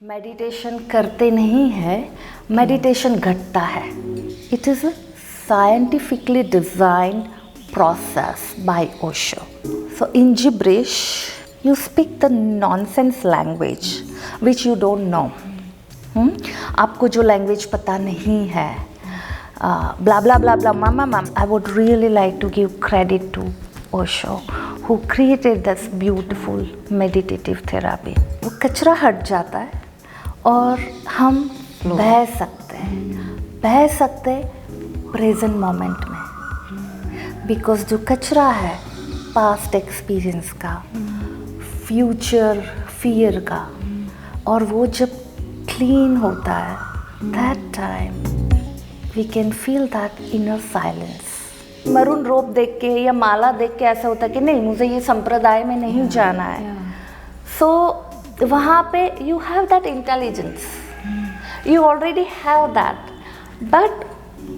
Meditation करते नहीं है, मेडिटेशन घटता है. It is a scientifically designed process by Osho. So in gibberish, you speak the nonsense language which you don't know. आपको जो language पता नहीं है, blah blah blah blah mama. I would really like to give credit to Osho who created this beautiful meditative therapy. वो कचरा हट जाता है और हम बह सकते प्रेजेंट मोमेंट में, बिकॉज जो कचरा है पास्ट एक्सपीरियंस का, फ्यूचर फियर का, और वो जब क्लीन होता है, that time we can feel that inner silence. Maroon rope देख के या माला देख के ऐसा होता है कि नहीं, मुझे ये संप्रदाय में नहीं जाना है. सो वहाँ पे you have that intelligence, you already have that, but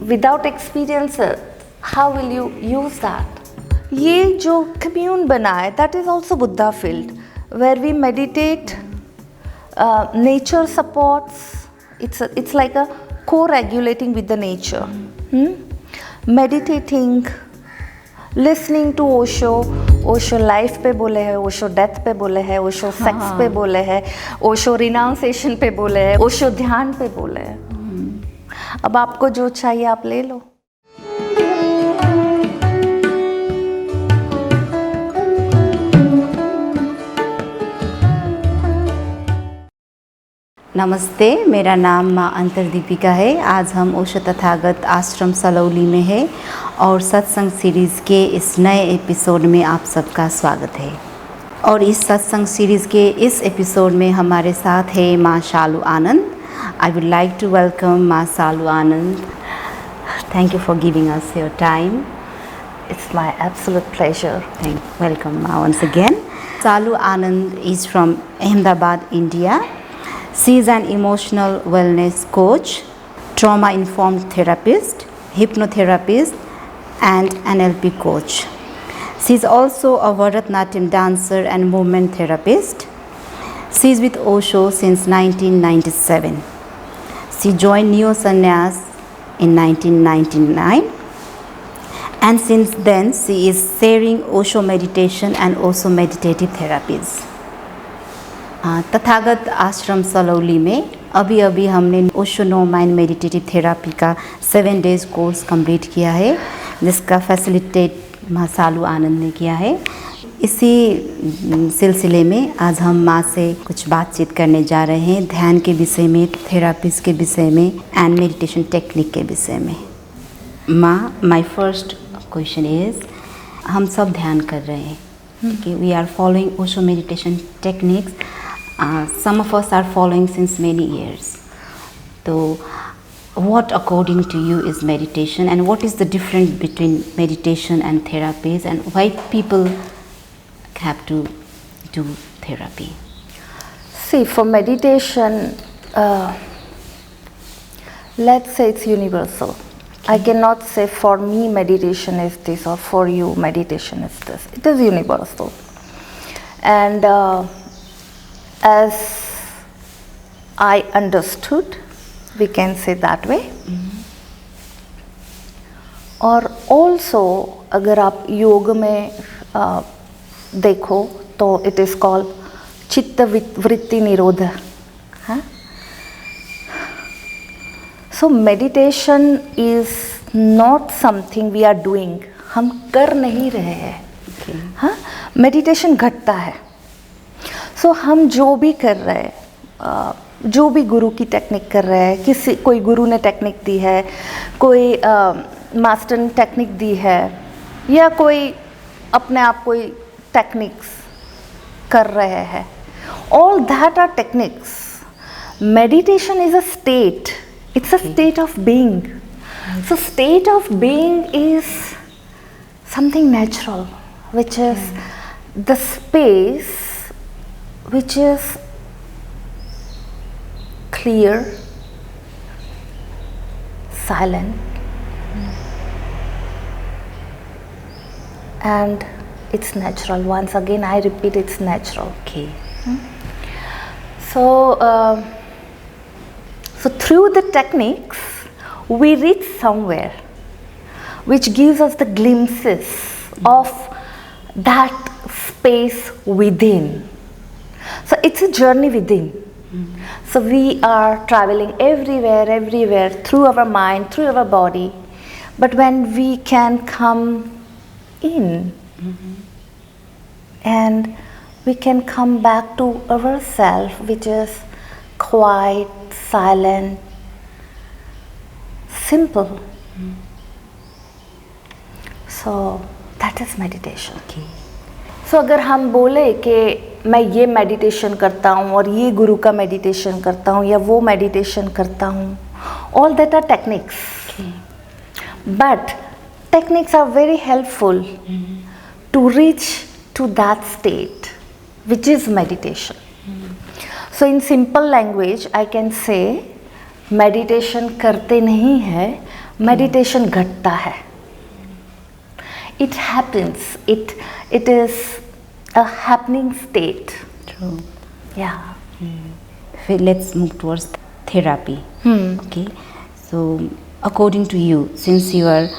without experience how will you use that. ये जो कम्यून बना है, that is also Buddha field where we meditate. Nature supports, it's like a co-regulating with the nature. Meditating, listening to Osho. Osho life पे बोले हैं, Osho death पे बोले हैं, ओशो सेक्स पे बोले हैं, ओशो रिनाउंसिएशन पे बोले हैं, ओशो ध्यान पे बोले हैं. अब आपको जो चाहिए आप ले लो. नमस्ते, मेरा नाम माँ अंतरदीपिका है. आज हम ओशो तथागत आश्रम सलौली में है और सत्संग सीरीज़ के इस नए एपिसोड में आप सबका स्वागत है. और इस सत्संग सीरीज़ के इस एपिसोड में हमारे साथ है माँ Shalu Anand. I would like to welcome माँ Shalu Anand. Thank you for giving us your time. It's my absolute pleasure. Welcome Ma once again. Shalu Anand is from Ahmedabad, India. She is an emotional wellness coach, trauma-informed therapist, hypnotherapist, and NLP coach. She is also a Bharatanatyam dancer and movement therapist. She is with Osho since 1997. She joined Neo Sannyas in 1999. And since then, she is sharing Osho meditation and also meditative therapies. Tathagat Ashram Salauli में अभी हमने Osho no mind meditative therapy का 7 days course complete किया है, जिसका facilitate माँ शालू आनंद ने किया है. इसी सिलसिले में आज हम माँ से कुछ बातचीत करने जा रहे हैं, ध्यान के विषय में, थेरापीज के विषय में एंड मेडिटेशन टेक्निक के विषय में. माँ, माय फर्स्ट क्वेश्चन इज़, हम सब ध्यान कर रहे हैं कि we are following Osho meditation techniques. Some of us are following since many years. So, what according to you is meditation, and what is the difference between meditation and therapies, and why people have to do therapy? See, for meditation, let's say it's universal. I cannot say for me meditation is this or for you meditation is this. It is universal. And as I understood, we can say that way. और also अगर आप योग में देखो तो it is called चित्त वृत्ति निरोध. So meditation is not something we are doing. हम कर नहीं रहे हैं. मेडिटेशन घटता है. सो हम जो भी कर रहे हैं, जो भी गुरु की टेक्निक कर रहे हैं, कोई गुरु ने टेक्निक दी है, कोई मास्टर ने टेक्निक दी है, या कोई अपने आप कोई टेक्निक्स कर रहे हैं, all that are techniques. Meditation is a state. It's a state of being. So state of being is something natural, which is the space which is clear, silent, and it's natural. Once again I repeat, it's natural. Okay. So, so through the techniques, we reach somewhere, which gives us the glimpses of that space within. So it's a journey within. So we are traveling everywhere through our mind, through our body. But when we can come in and we can come back to ourselves, which is quiet, silent, simple. So that is meditation. So अगर हम बोले कि मैं ये meditation करता हूँ और ये गुरु का मेडिटेशन करता हूँ या वो मेडिटेशन करता हूँ, all that are techniques. But techniques are very helpful to reach to that state, which is meditation. So in simple language, I can say meditation करते नहीं है, meditation घटता है. It happens. It is a happening state. True. Yeah. फिर let's move towards therapy. Okay. So according to you, since you are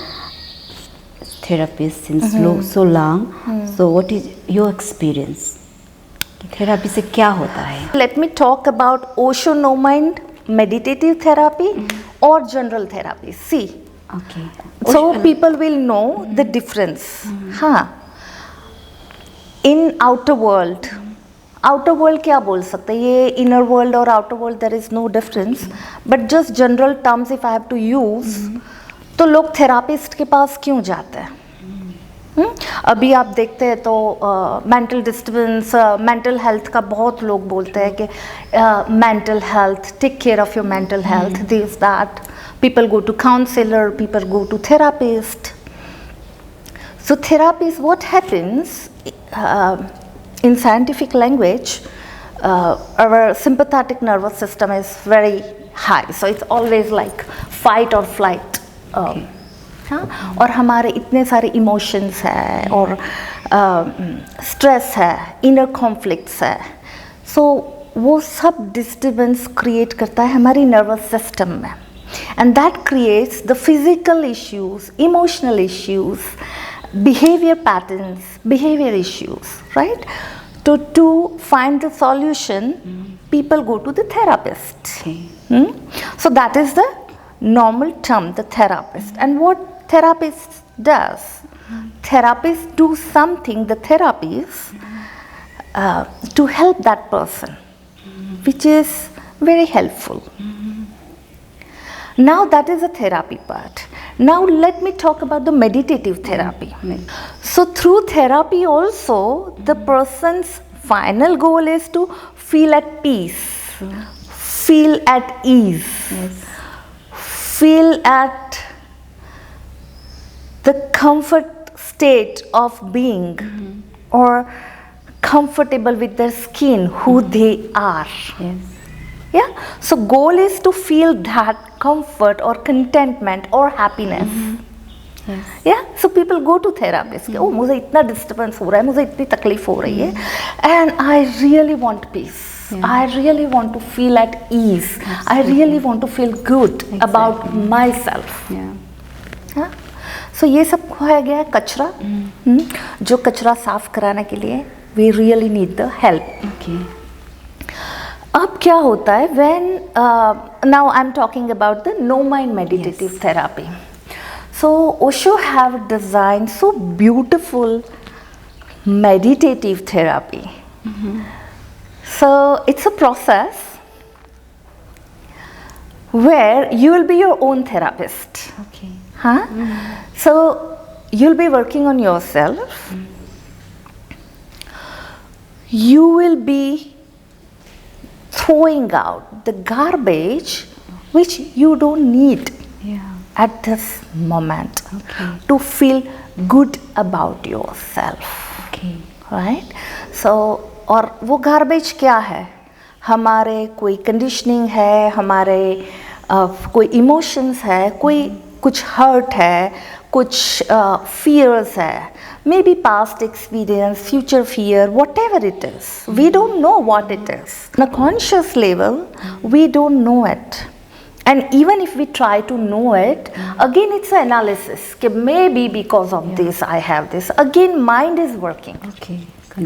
therapist since so long, so what is your experience? Therapy से क्या होता है? Let me talk about Osho no mind meditative therapy or general therapy. See. Okay. So people will know the difference. In outer world क्या बोल सकते हैं? ये inner world और outer world there is no difference. But just general terms if I have to use, तो लोग therapist के पास क्यों जाते हैं? अभी आप देखते हैं तो मेंटल डिस्टर्बेंस, मेंटल हेल्थ का बहुत लोग बोलते हैं कि mental health, take care of your mental health, this that. People go to counselor, people go to therapist. So therapy is what happens in scientific language. Our sympathetic nervous system is very high, so it's always like fight or flight. और हमारे इतने सारे emotions है और stress है, inner conflicts है. सो वो सब डिस्टर्बेंस क्रिएट करता है हमारी नर्वस सिस्टम में. And that creates the physical issues, emotional issues, behavior patterns, behavior issues, right? To find the solution, people go to the therapist. So that is the normal term, the therapist. And what therapist does? Therapists do something, the therapies, to help that person, which is very helpful. Now that is a therapy part. Now let me talk about the meditative therapy. So through therapy also, the person's final goal is to feel at peace, feel at ease, feel at the comfort state of being or comfortable with their skin, who they are. Yeah, so goal is to feel that comfort or contentment or happiness. Yeah, so people go to therapist. Oh, मुझे इतना disturbance हो रहा है, मुझे इतनी तकलीफ हो रही है, and I really want peace. I really want to feel at ease. I really want to feel good about myself. Yeah. So ये सब खोया गया है कचरा. जो कचरा साफ कराने के लिए we really need the help. अब क्या होता है when now I'm talking about the no mind meditative therapy. So Osho have designed so beautiful meditative therapy. So it's a process where you will be your own therapist. So you'll be working on yourself. You will be throwing out the garbage which you don't need at this moment to feel good about yourself. Right? So और वो garbage क्या है? हमारे कोई conditioning है, हमारे कोई emotions है, कोई कुछ hurt है, कुछ fears है, maybe past experience, future fear, whatever it is. We don't know what it is. On a conscious level, we don't know it. And even if we try to know it, again it's an analysis. कि maybe because of this I have this. Again mind is working. Okay.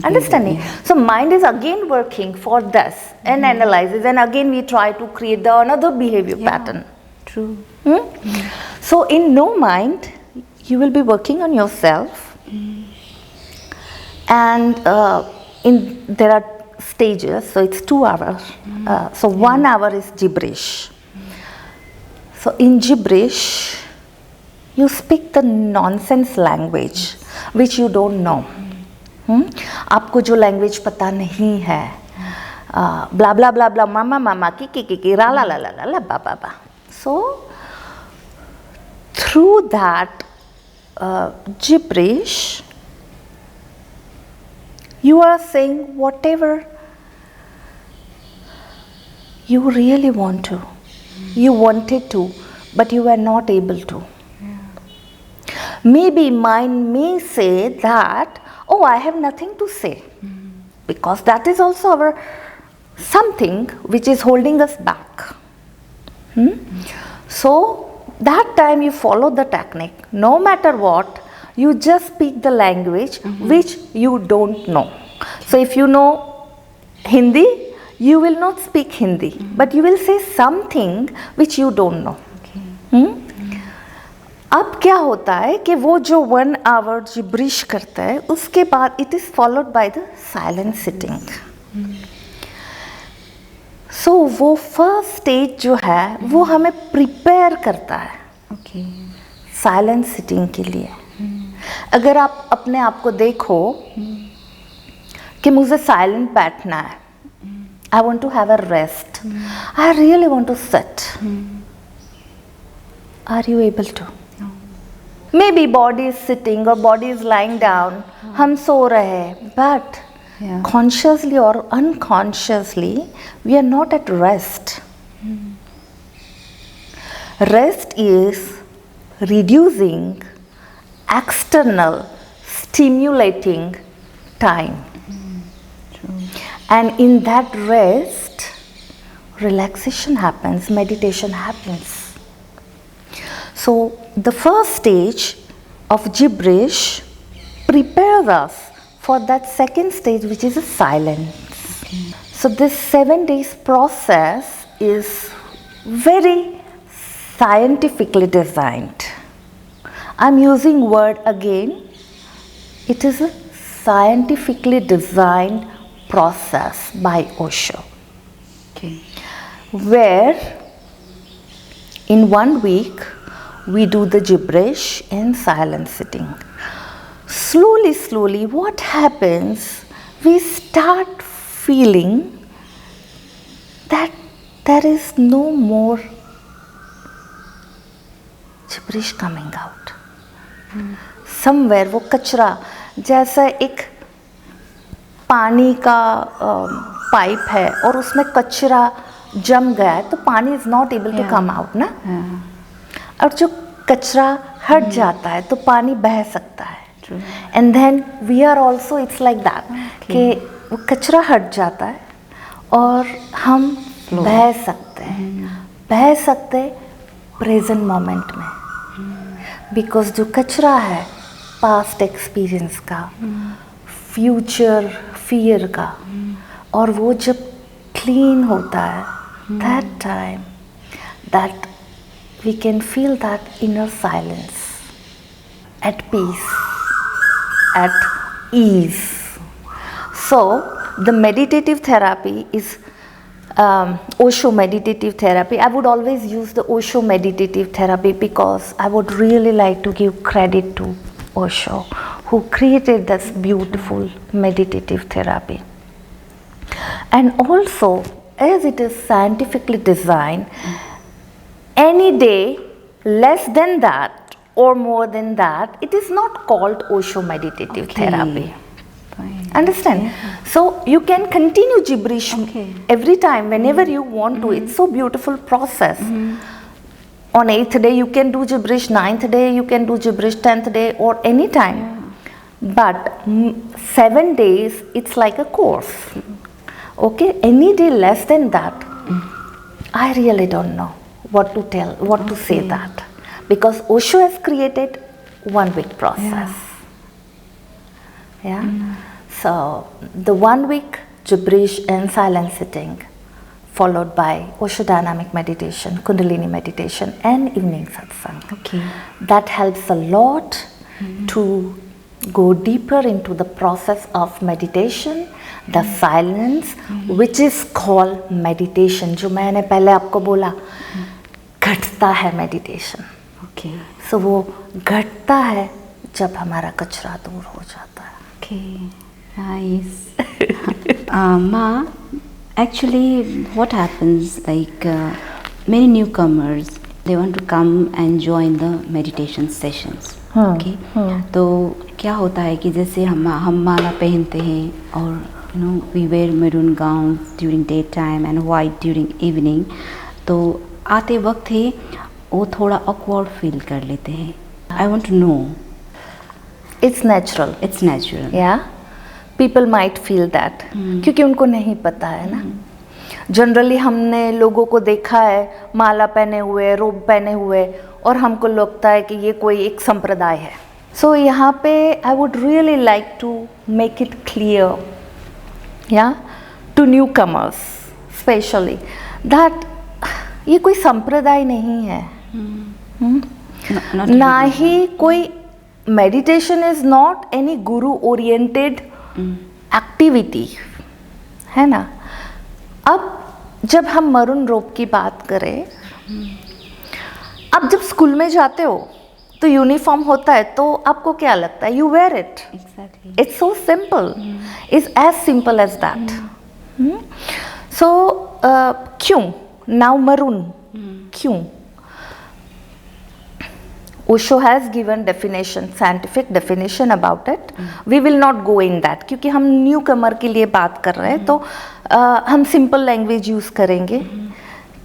Understanding? So mind is again working for this and analyzes, and again we try to create the another behavior pattern. True. So in no mind, you will be working on yourself, and there are stages. So it's 2 hours. So 1 hour is gibberish. So in gibberish, you speak the nonsense language which you don't know. आपको जो language पता नहीं है, ब्ला ब्ला ब्ला ब्ला, मामा मामा की रा ला ला ला ला ला बा बा बा. So through that gibberish, you are saying whatever you really want to. You wanted to, but you were not able to. Maybe mind may say that, oh, I have nothing to say, because that is also our something which is holding us back. So that time you follow the technique. No matter what, you just speak the language which you don't know. So if you know Hindi, you will not speak Hindi, but you will say something which you don't know. अब क्या होता है कि वो जो 1 hour gibberish करता है, उसके बाद it is followed by the silent sitting. So वो first stage जो है वो हमें prepare करता है silent sitting के लिए. अगर आप अपने आप को देखो कि मुझे silent बैठना है, I want to have a rest, I really want to sit. Are you able to? Maybe body is sitting or body is lying down, हम सो रहे हैं, but consciously or unconsciously we are not at rest. Rest is reducing external stimulating time. And in that rest, relaxation happens, meditation happens. So the first stage of gibberish prepares us for that second stage, which is a silence. So this 7 days process is very scientifically designed. I'm using word again. It is a scientifically designed process by Osho. Where in 1 week we do the gibberish and silent sitting. Slowly, what happens? We start feeling that there is no more gibberish coming out. Somewhere वो कचरा जैसा एक पानी का pipe है और उसमें कचरा जम गया है, तो पानी is not able to come out ना. और जो कचरा हट जाता है तो पानी बह सकता है. And then we are also, it's like that कि वो कचरा हट जाता है और हम बह सकते प्रेजेंट मोमेंट में. बिकॉज जो कचरा है पास्ट एक्सपीरियंस का, फ्यूचर फियर का, और वो जब क्लीन होता है, that time that we can feel that inner silence, at peace, at ease. So the meditative therapy is Osho meditative therapy. I would always use the Osho meditative therapy because I would really like to give credit to Osho, who created this beautiful meditative therapy. And also, as it is scientifically designed, any day less than that or more than that, it is not called Osho meditative therapy. Fine. Understand? Yeah. So you can continue gibberish every time, whenever you want to. It's so beautiful process. On 8th day you can do gibberish, 9th day you can do gibberish, 10th day or any time. But 7 days it's like a course. Okay, any day less than that, I really don't know what to tell, what to say that. Because Osho has created 1 week process. Yeah. So the 1 week gibberish and silent sitting, followed by Osho dynamic meditation, Kundalini meditation, and evening satsang. Okay. That helps a lot to go deeper into the process of meditation, the silence, which is called meditation. जो मैंने पहले आपको बोला, घटता है meditation. Okay. So वो घटता है जब हमारा कचरा दूर हो जाता है. Okay. Nice. Ma, actually, what happens, like many newcomers, they want to come and join the meditation sessions. Okay. तो क्या होता है कि जैसे हम माला पहनते हैं और we wear maroon gowns during daytime and white during evening. तो आते वक्त ही वो थोड़ा awkward feel कर लेते हैं. I want to know. It's natural. It's natural. Yeah. People might feel that. क्योंकि उनको नहीं पता है ना. जनरली हमने लोगों को देखा है माला पहने हुए, रोब पहने हुए, और हमको लगता है कि ये कोई एक संप्रदाय है. सो यहाँ पे I would really like to make it clear, या to newcomers specially, that ये कोई संप्रदाय नहीं है. ना ही कोई meditation is not any guru oriented activity, है ना. अब जब हम मरून रोब की बात करें, अब जब स्कूल में जाते हो तो यूनिफॉर्म होता है, तो आपको क्या लगता है? You wear it. Exactly. It's so simple. It's as simple as that. So क्यों नाउ मरून? क्यों? Osho has given definition, scientific definition about it. We will not go in that, क्योंकि हम न्यू कमर के लिए बात कर रहे हैं, तो हम सिंपल लैंग्वेज यूज़ करेंगे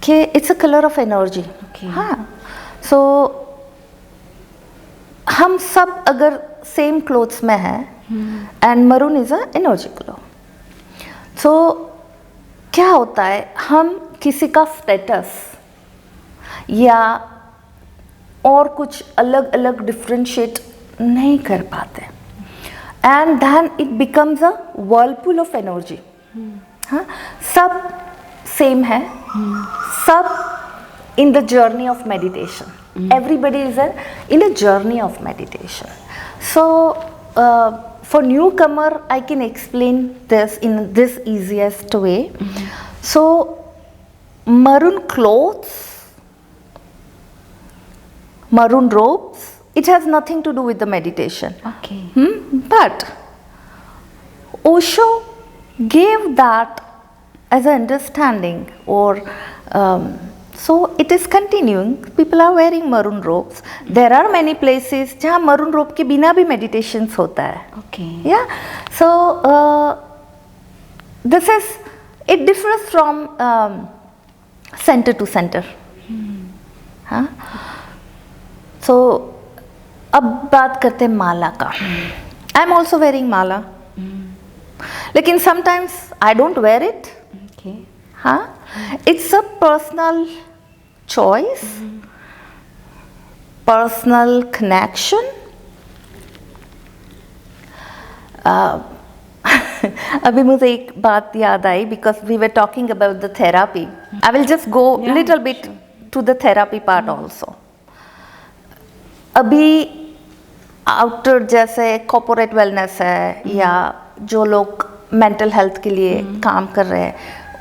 कि it's a colour of energy. हाँ. सो हम सब अगर सेम क्लोथ्स में हैं, and maroon is a energy colour. So क्या होता है, हम किसी का स्टेटस या और कुछ अलग अलग डिफ्रेंशिएट नहीं कर पाते, and then it becomes a whirlpool of energy. हाँ, सब सेम है, सब in the journey of meditation. Everybody is in a journey of meditation. So for newcomer I can explain this in this easiest way. So maroon clothes, maroon robes, it has nothing to do with the meditation. Okay. But Osho gave that as an understanding, or so it is continuing. People are wearing maroon robes. There are many places जहाँ maroon robe के बिना भी meditations होता है. Okay. Yeah. So this is, it differs from center to center. हाँ. So अब बात करते हैं माला का. I am also wearing mala, लेकिन sometimes I don't wear it. Okay. हाँ, it's a personal choice, personal connection. अभी मुझे एक बात याद आई, because we were talking about the therapy. I will just go little bit to the therapy part also. अभी outer जैसे corporate wellness है, या जो लोग मेंटल हेल्थ के लिए काम कर रहे हैं,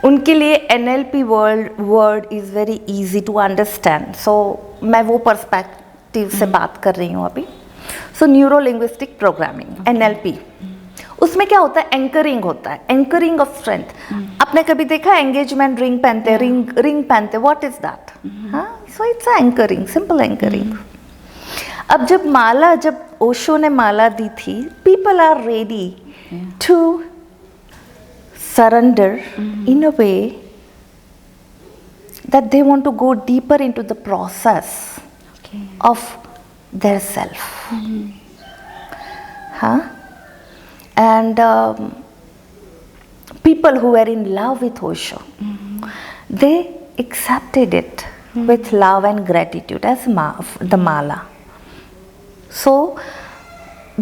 उनके लिए NLP word is very easy to understand. So मैं वो पर्सपेक्टिव से बात कर रही हूँ अभी. So neuro linguistic programming, NLP, उसमें क्या होता है? एंकरिंग होता है, एंकरिंग ऑफ स्ट्रेंथ. आपने कभी देखा एंगेजमेंट रिंग पहनते हैं, रिंग पहनते, व्हाट इज दैट? हाँ, so it's anchoring, simple anchoring. अब जब ओशो ने माला दी थी, people are ready to surrender in a way that they want to go deeper into the process Okay. of their self. Huh? And people who were in love with Osho, they accepted it with love and gratitude as the mala. So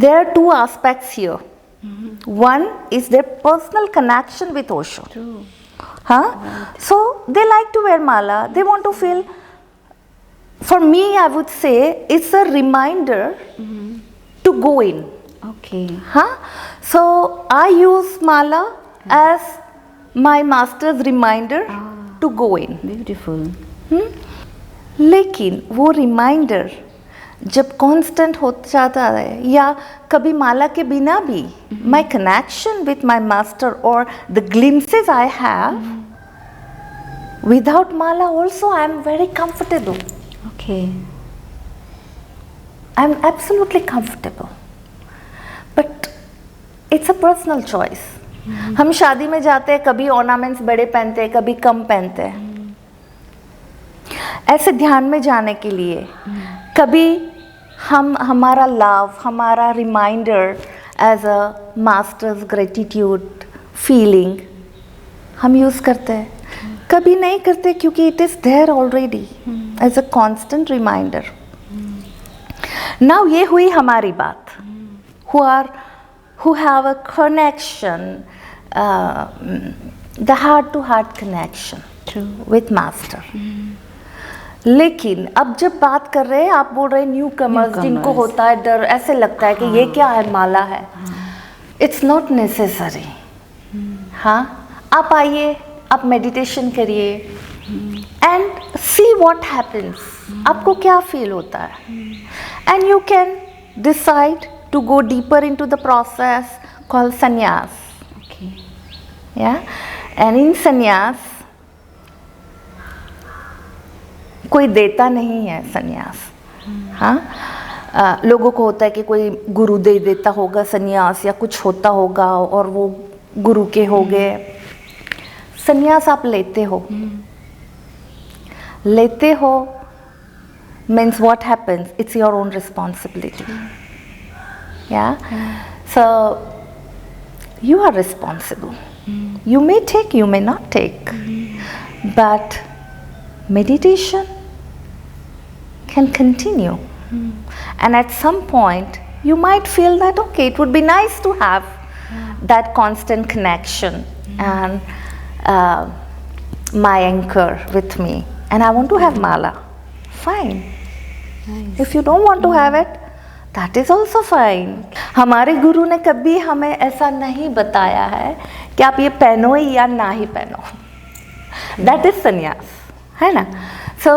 there are two aspects here. One is their personal connection with Osho. True. Huh? So they like to wear mala. They want to feel. For me, I would say it's a reminder to go in. Okay. Huh? So I use mala as my master's reminder to go in. Beautiful. लेकिन वो reminder जब constant हो जाता है या कभी माला के बिना भी my connection with my master और the glimpses I have without mala also I am very comfortable. Okay. I am absolutely comfortable. But it's a personal choice. हम शादी में जाते हैं, कभी ऑर्नामेंट्स बड़े पहनते हैं, कभी कम पहनते हैं. ऐसे ध्यान में जाने के लिए कभी हम हमारा लव, हमारा reminder as a master's gratitude feeling हम यूज़ करते हैं, कभी नहीं करते क्योंकि it is there already as a constant reminder. Now ये हुई हमारी बात, who have a connection, the heart to heart connection with master. लेकिन अब जब बात कर रहे हैं, आप बोल रहे हैं न्यू कमर्स जिनको होता है डर, ऐसे लगता है कि ये क्या है, माला है. It's not necessary. हाँ, आप आइए, आप मेडिटेशन करिए एंड सी व्हाट हैपन्स. आपको क्या फील होता है and you can decide to go deeper into the process called sannyas. Okay. Yeah, and in संन्यास कोई देता नहीं है संन्यास. हाँ, लोगों को होता है कि कोई गुरु दे देता होगा संन्यास या कुछ होता होगा और वो गुरु के हो गए. संन्यास आप लेते हो. लेते हो means what happens, it's your own responsibility. Yeah, so you are responsible. You may take, you may not take, but meditation can continue. And at some point you might feel that okay, it would be nice to have that constant connection and my anchor with me, and I want to have mala. Fine. Nice. If you don't want to have it, that is also fine. हमारे गुरु ने कभी हमें ऐसा नहीं बताया है कि आप ये पहनो या ना ही पहनो. That is संन्यास, है ना. So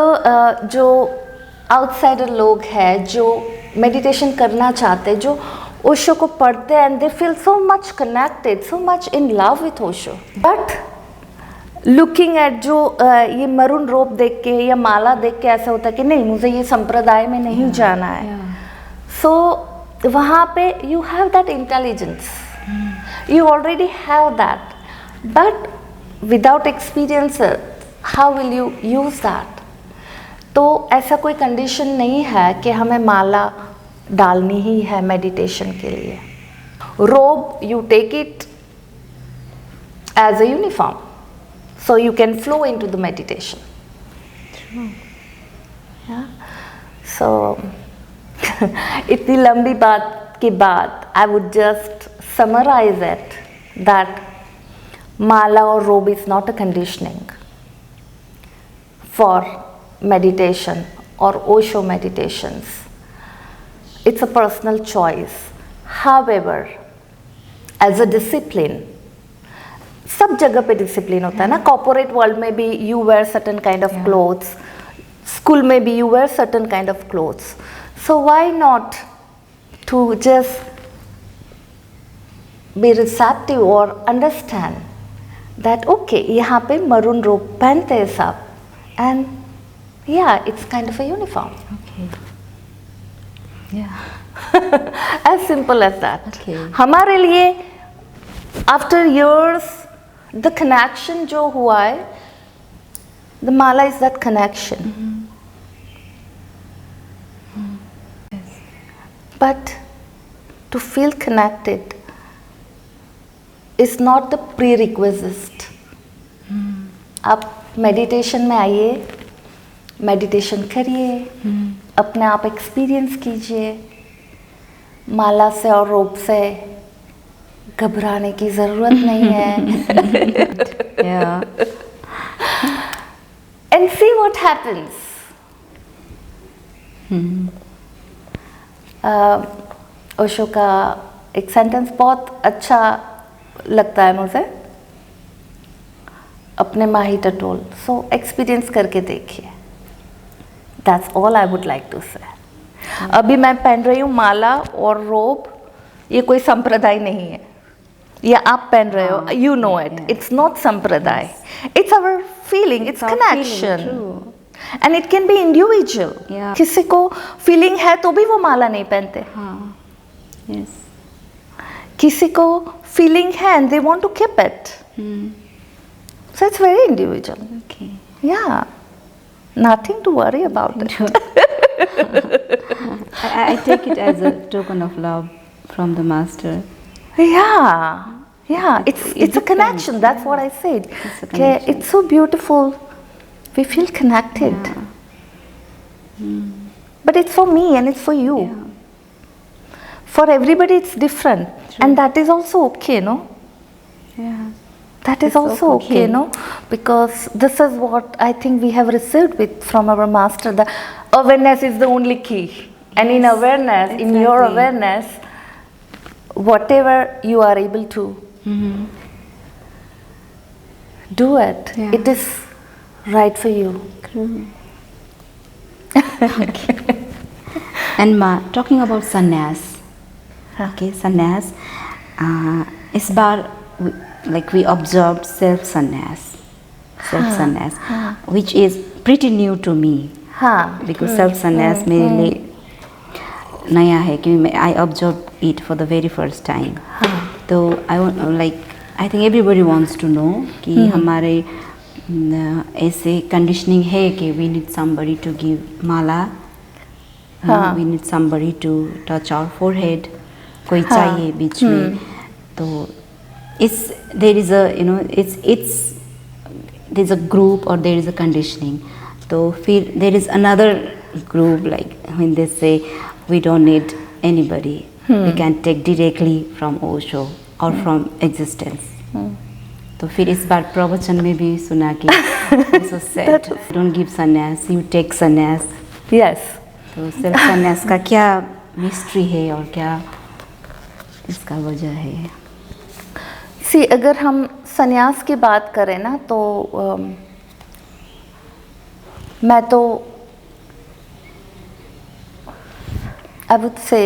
जो आउटसाइडर लोग हैं, जो मेडिटेशन करना चाहते हैं, जो ओशो को पढ़ते हैं, and they feel so much connected, so much in love with Osho, but looking at जो ये मरून रोप देख के या माला देख के ऐसा होता है कि नहीं, मुझे ये संप्रदाय में नहीं जाना है. सो वहाँ पे you have that intelligence, you already have that, but without experience how will you use that. तो ऐसा कोई कंडीशन नहीं है कि हमें माला डालनी ही है मेडिटेशन के लिए. Robe you take it as a uniform, so you can flow into the meditation. True. Yeah. So इतनी लंबी बात के बाद I would just summarize it that mala or robe is not a conditioning for meditation or Osho meditations. It's a personal choice. However, as a discipline, सब जगह पे discipline होता है ना. कॉर्पोरेट वर्ल्ड में भी you wear certain kind of clothes, school में भी you wear certain kind of clothes. So why not to just be receptive और अंडरस्टैंड दैट ओके, यहाँ पे मरून रोब पहनते हैं सब, and yeah it's kind of a uniform. Okay. Yeah. As simple as that. Okay. हमारे लिए after years the connection जो हुआ है, The mala is that connection. But to feel connected is not the prerequisite. आप meditation में आइए, meditation करिए, अपने आप एक्सपीरियंस कीजिए, माला से और रोप से घबराने की ज़रूरत नहीं है. Yeah. And see what happens. Osho का एक सेंटेंस बहुत अच्छा लगता है मुझे, अपने माही टटोल. सो एक्सपीरियंस करके देखिए. That's all I would like to say. अभी मैं पहन रही हूँ माला और रोब, ये कोई संप्रदाय नहीं है, या आप पहन रहे हो, you know it, it's not sampradaya, it's our feeling, it's connection. And it can be individual. किसी को फीलिंग है तो भी वो माला नहीं पहनते. Yes. किसी को फीलिंग है and they want to keep it. So it's very individual. Okay. Yeah, nothing to worry about it. I take it as a token of love from the master. Yeah, it's a connection. That's what I said. It's a Okay, connection. it's so beautiful. We feel connected. But it's for me and it's for you. Yeah. For everybody it's different. And that is also okay, no? Yeah. That is It's also okay, no? Because this is what I think we have received from our master. The awareness is the only key. And in awareness, in your exactly. awareness, whatever you are able to do it, Yeah. it is right for you. And talking about sannyas. Okay, sannyas. इस बार we observed self sannyas, which is pretty new to me. Because self sannyas मेरे लिए नया है, क्योंकि I observed it for the very first time. तो I think everybody wants to know कि हमारे ऐसे conditioning है कि we need somebody to give mala, we need somebody to touch our forehead, कोई चाहिए बीच में. तो there is a group or there is a conditioning. तो फिर there is another group, like when they say we don't need anybody, we can take directly from Osho or from existence. तो फिर इस बार प्रवचन में भी सुना कि also said don't give sannyas, you take sannyas. Yes. तो self sannyas का क्या mystery है और क्या इसका वजह है? See, अगर हम संन्यास की बात करें ना, तो मैं तो आई वुड से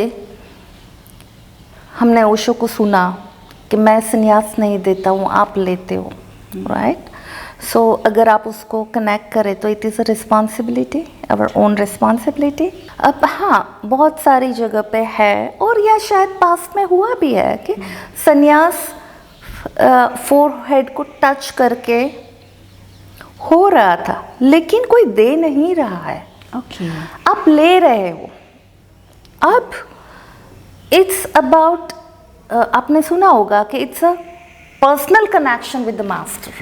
हमने ओशो को सुना कि मैं संन्यास नहीं देता हूँ, आप लेते हो, राइट? सो अगर आप उसको कनेक्ट करें तो it is a responsibility, our own responsibility. अब हाँ, बहुत सारी जगह पे है, और या शायद पास्ट में हुआ भी है कि संन्यास फोरहेड को टच करके हो रहा था, लेकिन कोई दे नहीं रहा है. Okay. आप ले रहे हो. अब इट्स अबाउट, आपने सुना होगा कि it's a personal connection with the master.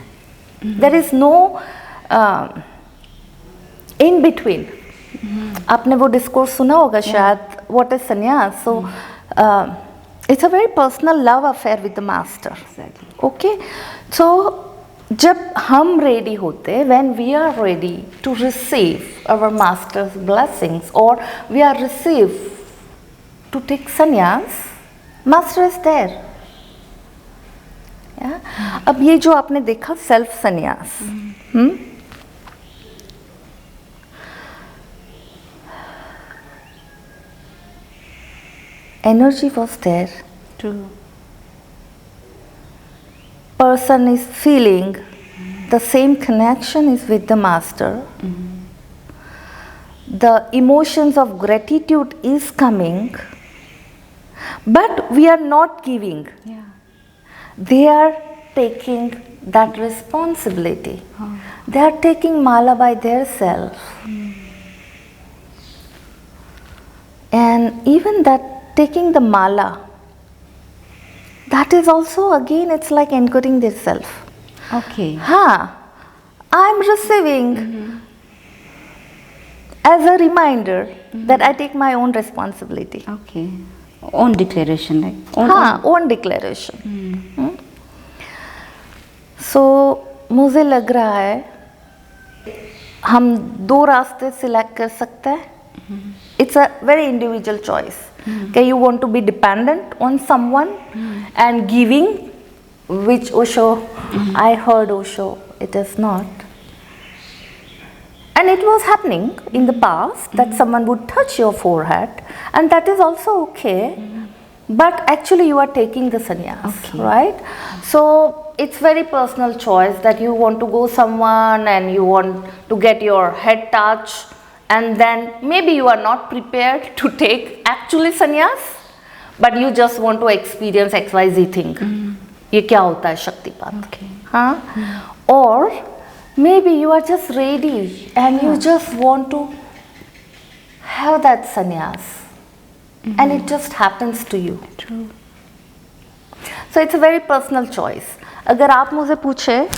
There is no in between. आपने वो डिस्कोर्स सुना होगा शायद, व्हाट इज संन्यास. सो it's a very personal love affair with the master. Exactly. Okay, so जब हम रेडी होते, when we are ready to receive our master's blessings or we are received to take sannyas, master is there. Yeah? अब ये जो आपने देखा self संन्यास, energy was there. True. Person is feeling the same connection is with the master. The emotions of gratitude is coming, but we are not giving. Yeah. They are taking that responsibility. They are taking mala by their self. And even that taking the mala, that is also again, it's like anchoring their self. Okay. I'm receiving as a reminder that I take my own responsibility. Okay. Own declaration, like own declaration. So मुझे लग रहा है हम दो रास्ते select कर सकते हैं. It's a very individual choice. Okay, you want to be dependent on someone and giving, which Osho, I heard Osho, it is not. And it was happening in the past that someone would touch your forehead, and that is also okay. But actually you are taking the sannyas, right? So it's very personal choice that you want to go someone and you want to get your head touched, and then maybe you are not prepared to take actually sannyas, but you just want to experience XYZ thing. ये क्या होता है शक्तिपात? Or maybe you are just ready and you just want to have that sannyas, and it just happens to you. True. So it's a very personal choice. अगर आप मुझे पूछे,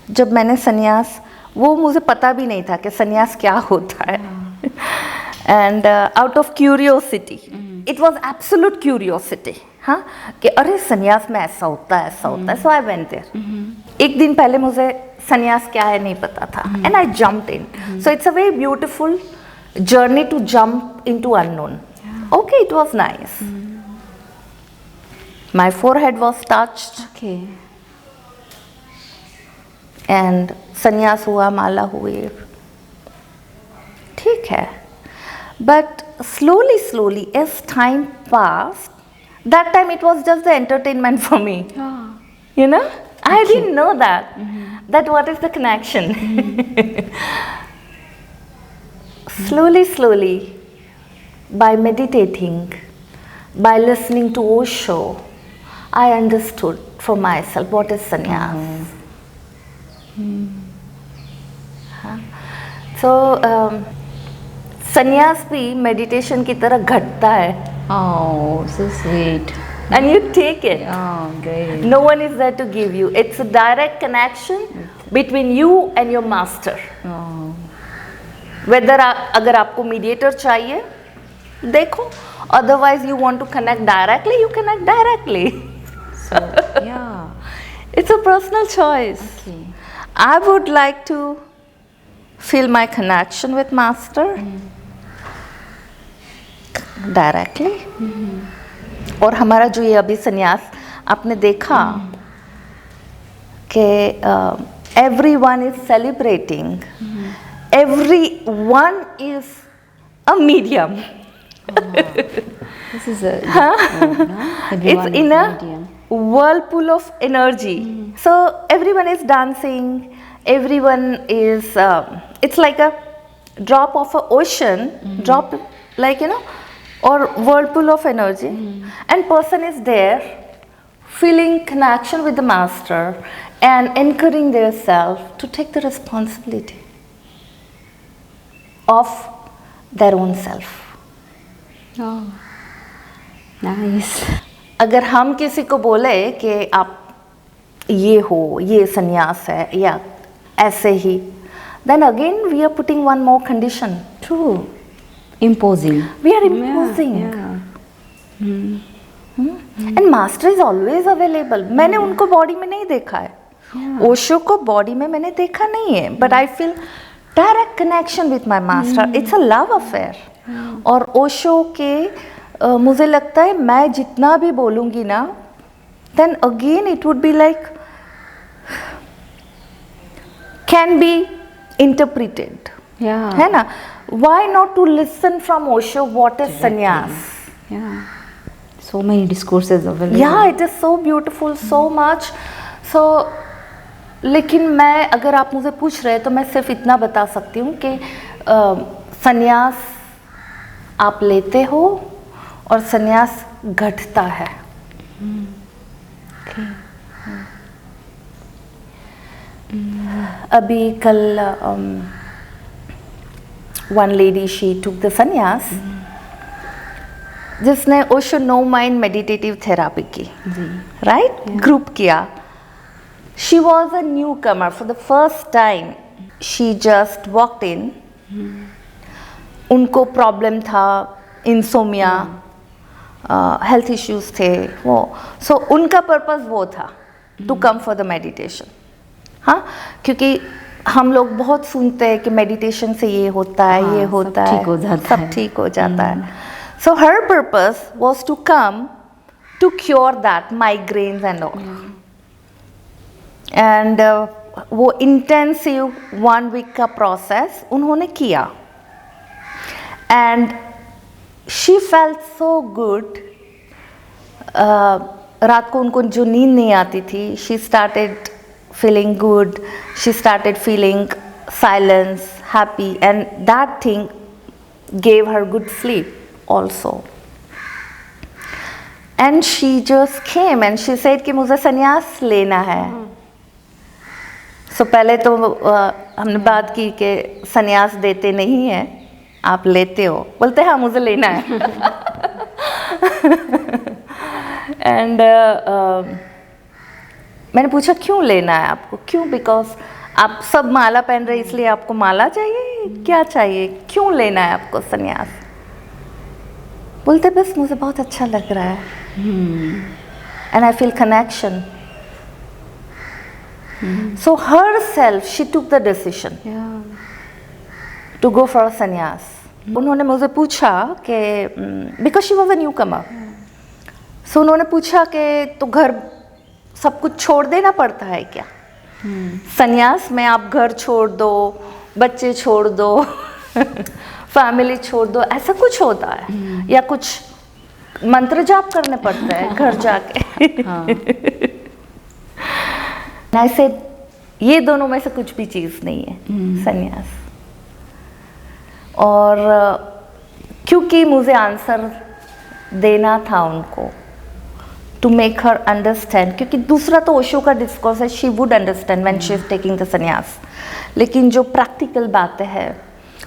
जब मैंने संन्यास, वो मुझे पता भी नहीं था कि संन्यास क्या होता है. And out of curiosity, it was absolute curiosity. कि अरे संन्यास में ऐसा होता है, ऐसा होता है. So I went there. एक दिन पहले मुझे संन्यास क्या है नहीं पता था, and I jumped in. So it's a very beautiful journey to jump into unknown. Okay, it was nice. My forehead was touched. Okay. And संन्यास हुआ, माला हुई, ठीक है. But slowly as time passed, that time it was just the entertainment for me. You know, I didn't know that what is the connection. Slowly, by meditating, by listening to Osho, I understood for myself what is sannyas. So संन्यास भी meditation की तरह घटता है. Oh, so sweet. And you take it. Oh, great. No one is there to give you. It's a direct connection between you and your master. Oh. Whether अगर आपको mediator चाहिए, देखो. Otherwise you want to connect directly, you connect directly. So, yeah. It's a personal choice. Okay. I would like to feel my connection with master directly. और हमारा जो ये अभी संन्यास आपने देखा कि everyone is celebrating, everyone is a medium. This is a It's in a whirlpool of energy. So everyone is dancing, everyone is it's like a drop of an ocean, drop, like, you know, or whirlpool of energy, and person is there feeling connection with the master and encouraging their self to take the responsibility of their own self. Oh, nice. अगर हम किसी को बोले कि आप ये हो, ये संन्यास है, या ऐसे ही, then again we are putting one more condition. True. Imposing. We are imposing. And master is always available. मैंने उनको बॉडी में नहीं देखा है. ओशो को बॉडी में मैंने देखा नहीं है. But I feel direct connection with my master. It's a love affair. और ओशो के मुझे लगता है मैं जितना भी बोलूँगी ना, then again it would be like can be interpreted. Yeah. है ना? Why not to listen from Osho what is sannyas? Yeah. So many discourses available. Yeah, it is so beautiful, so much. So लेकिन मैं, अगर आप मुझे पूछ रहे हैं तो मैं सिर्फ इतना बता सकती हूँ कि संन्यास आप लेते हो और संन्यास घटता है. Okay. अभी कल one lady she took the sannyas जिसने Osho no mind meditative therapy की, राइट, ग्रुप किया. She was a newcomer for the first time. She just walked in. उनको प्रॉब्लम था, इंसोमिया, हेल्थ इश्यूज थे वो. सो उनका पर्पस वो था to come for the meditation. हाँ, क्योंकि हम लोग बहुत सुनते हैं कि मेडिटेशन से ये होता है, ये होता है, सब ठीक हो जाता है. So her purpose was to come to cure that migraines and all. And वो इंटेंसिव 1 वीक का प्रोसेस उन्होंने किया. And she felt so good. रात को उनको जो नींद नहीं आती थी, she started feeling good, she started feeling silence, happy, and that thing gave her good sleep also. And she just came and she said कि मुझे संन्यास लेना है. So पहले तो हमने बात की कि संन्यास देते नहीं हैं, आप लेते हो. बोलते हैं हाँ मुझे लेना है. And मैंने पूछा क्यों लेना है आपको, क्यों? बिकॉज आप सब माला पहन रहे इसलिए आपको माला चाहिए, क्या चाहिए, क्यों लेना है आपको संन्यास? बोलते बस मुझे बहुत अच्छा लग रहा है. And I feel connection. So her self she took the decision to go for sannyas. उन्होंने मुझे पूछा कि because she was a newcomer. So उन्होंने पूछा कि तो घर सब कुछ छोड़ देना पड़ता है क्या? संन्यास में आप घर छोड़ दो, बच्चे छोड़ दो, फैमिली छोड़ दो, ऐसा कुछ होता है? या कुछ मंत्र जाप करने पड़ता है घर जाके? ऐसे ये दोनों में से कुछ भी चीज़ नहीं है संन्यास. और क्योंकि मुझे आंसर देना था उनको, to make her understand, क्योंकि दूसरा तो ओशो का डिस्कोर्स है, she would understand when she is taking the sannyas. लेकिन जो प्रैक्टिकल बातें हैं,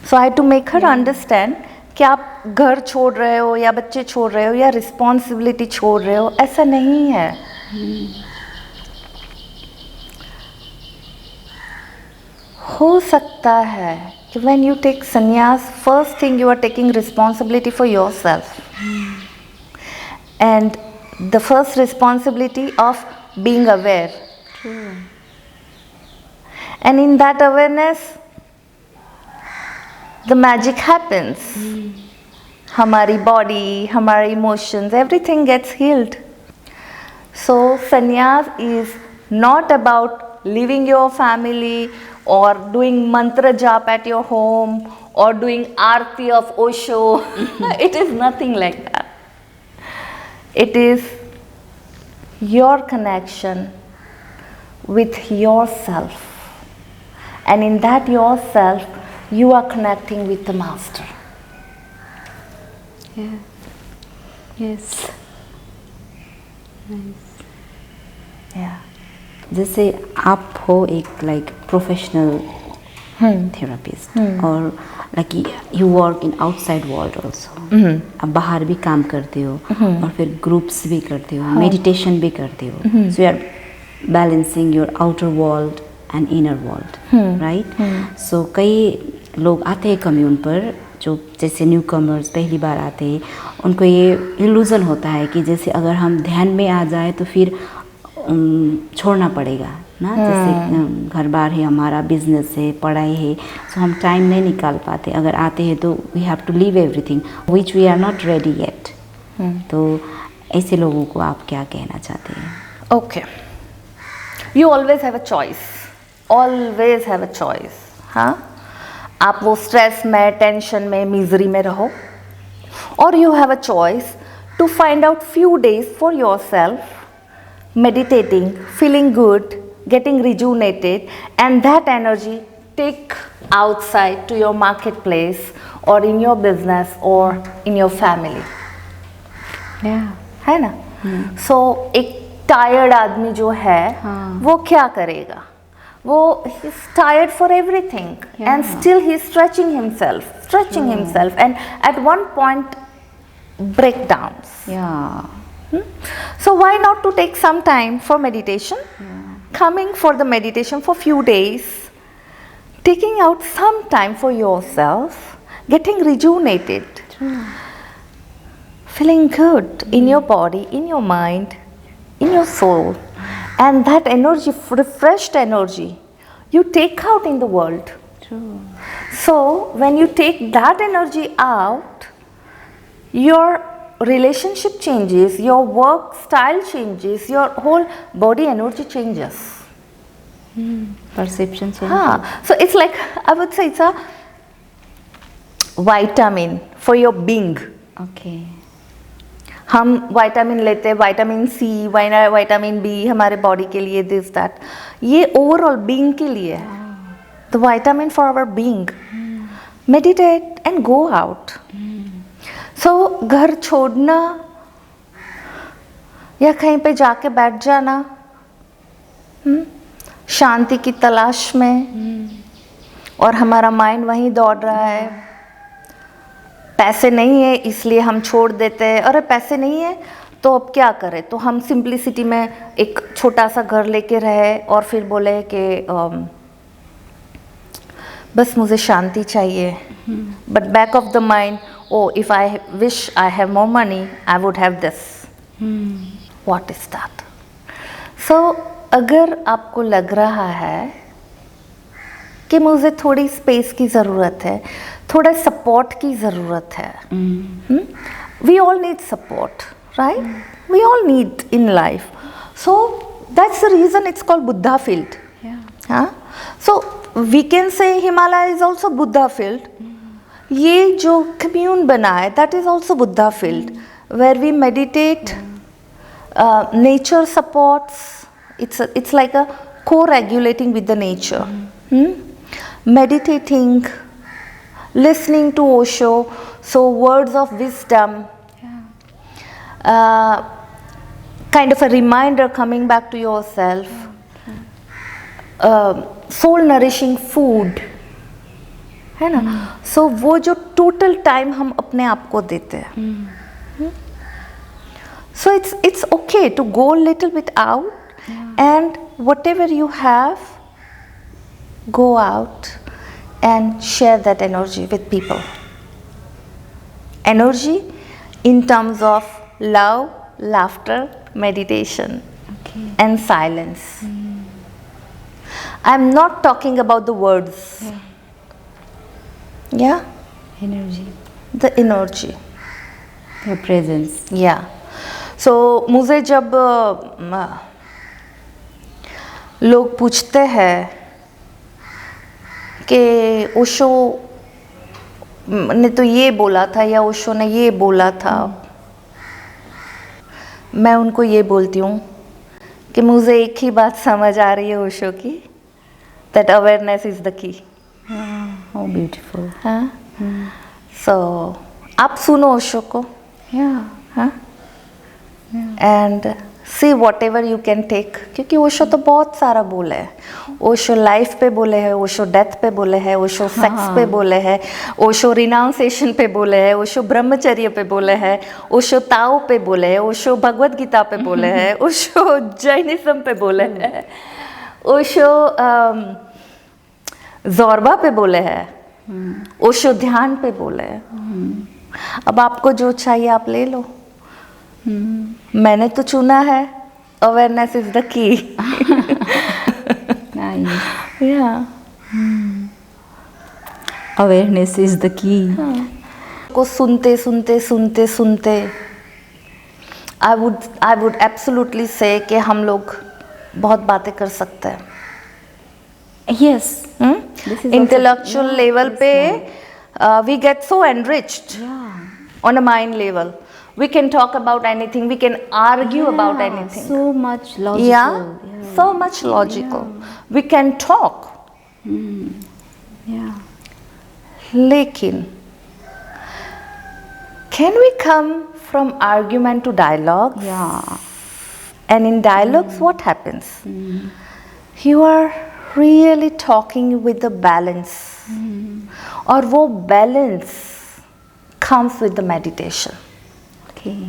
so I had to make her understand कि आप घर छोड़ रहे हो या बच्चे छोड़ रहे हो या रिस्पॉन्सिबिलिटी छोड़ रहे हो, ऐसा नहीं है. हो सकता है कि when you take sannyas, first thing you are taking responsibility for yourself. And the first responsibility of being aware. True. And in that awareness, the magic happens. हमारी body, हमारे emotions, everything gets healed. So sannyas is not about leaving your family or doing mantra jap at your home or doing aarti of Osho. It is nothing like that. It is your connection with yourself, and in that yourself you are connecting with the master. Yeah. Yes. Nice. Yeah. जैसे आप हो एक like professional therapist और like you work in outside world also. आप बाहर भी काम करते हो और फिर ग्रुप्स भी करते हो, मेडिटेशन भी करते हो. So you are balancing your outer world and inner world, right? So कई लोग आते हैं कम्यून पर जो जैसे न्यू कमर्स पहली बार आते हैं, उनको ये इल्यूज़न होता है कि जैसे अगर हम ध्यान में आ जाए तो फिर छोड़ना पड़ेगा ना. जैसे घर बार है, हमारा बिजनेस है, पढ़ाई है, सो हम टाइम नहीं निकाल पाते. अगर आते हैं तो we have to leave everything which we are not ready yet. तो ऐसे लोगों को आप क्या कहना चाहते हैं? Okay, you always have a choice, always have a choice. हाँ, आप वो स्ट्रेस में, टेंशन में, मिजरी में रहो, और you have a choice to find out few days for yourself, meditating, feeling good, getting rejuvenated, and that energy take outside to your marketplace or in your business or in your family. Yeah. है ना? So एक tired आदमी जो है वो क्या करेगा? वो he's tired for everything and still he's stretching himself and at one point breakdowns. Yeah. So why not to take some time for meditation? Coming for the meditation for few days, taking out some time for yourself, getting rejuvenated, feeling good in your body, in your mind, in your soul, and that energy, refreshed energy, you take out in the world. True. So when you take that energy out, your relationship changes, your work style changes, your whole body energy changes. Perception change. So it's like, I would say it's a vitamin for your being. Okay. हम vitamin लेते हैं, vitamin C, vitamin B हमारे body के लिए, this that, ये overall being के लिए है. The vitamin for our being. Meditate and go out. So घर छोड़ना या कहीं पे जाके बैठ जाना शांति की तलाश में, और हमारा माइंड वहीं दौड़ रहा है. पैसे नहीं है इसलिए हम छोड़ देते हैं. अरे पैसे नहीं है तो अब क्या करें, तो हम सिंप्लिसिटी में एक छोटा सा घर लेके रहे और फिर बोले कि बस मुझे शांति चाहिए. But back of the mind, oh if I wish I have more money I would have this. What is that? So अगर आपको लग रहा है कि मुझे थोड़ी स्पेस की ज़रूरत है, थोड़ा सपोर्ट की ज़रूरत है, we all need support, right? We all need in life. So that's the reason it's called Buddha field. So we can say Himalaya is also Buddha field. ये जो कम्यून बना है that is also Buddha field, where we meditate, nature supports. It's like a co-regulating with the nature. Meditating, listening to Osho, so words of wisdom, kind of a reminder coming back to yourself, soul nourishing food, है ना? So वो जो total time हम अपने आप को देते हैं. So it's okay to go a little bit out. And whatever you have, go out and share that energy with people. Energy in terms of love, laughter, meditation, and silence. I'm not talking about the words. Yeah? Energy. The energy. Your presence. Yeah. So मुझे जब लोग पूछते हैं कि ओशो ने तो ये बोला था या ओशो ने ये बोला था, मैं उनको ये बोलती हूँ कि मुझे एक ही बात समझ आ रही है ओशो की, that awareness is the key. How beautiful. हाँ. सो आप सुनो ओशो को. Yeah. हाँ. And see whatever you can take, क्योंकि ओशो तो बहुत सारा बोले है. ओशो लाइफ पे बोले हैं, ओशो डेथ पे बोले हैं, ओशो सेक्स पे बोले हैं, ओशो रिनाउंसिएशन पे बोले हैं, ओशो ब्रह्मचर्य पे बोले हैं, ओशो ताओ पे बोले हैं, ओशो भगवद गीता पे बोले हैं, ओशो जैनिज्म पे बोले हैं, ओशो ज़ोरबा पे बोले हैं, ओशो ध्यान पे बोले हैं. अब आपको जो चाहिए आप ले लो. मैंने तो चुना है awareness is the key. Yeah. Awareness is the key. को सुनते सुनते सुनते सुनते आई वुड एब्सोल्युटली से कि हम लोग बहुत बातें कर सकते हैं. Yes. इंटेलेक्चुअल लेवल पे we get so enriched on a mind level. We can talk about anything. We can argue about anything. So much logical. Yeah, so much logical. We can talk. Yeah. लेकिन can we come from argument to dialogue? Yeah. And in dialogues, what happens? You are really talking with the balance, और वो balance comes with the meditation. Okay.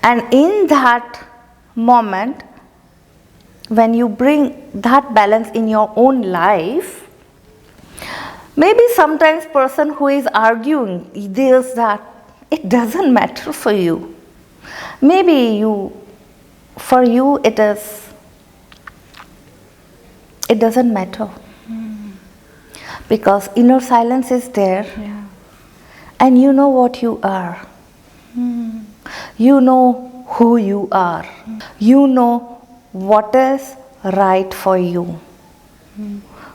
And in that moment, when you bring that balance in your own life, maybe sometimes person who is arguing this that it doesn't matter for you, maybe for you it doesn't matter, because inner silence is there, and you know what you are. You know who you are. You know what is right for you,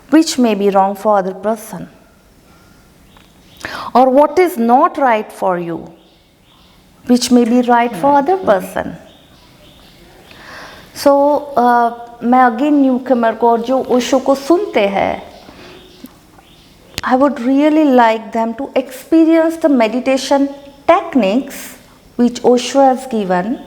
which may be wrong for other person, or what is not right for you, which may be right for other person. So मैं again new कमर को और जो ओशो को सुनते हैं, I would really like them to experience the meditation techniques which Osho has given.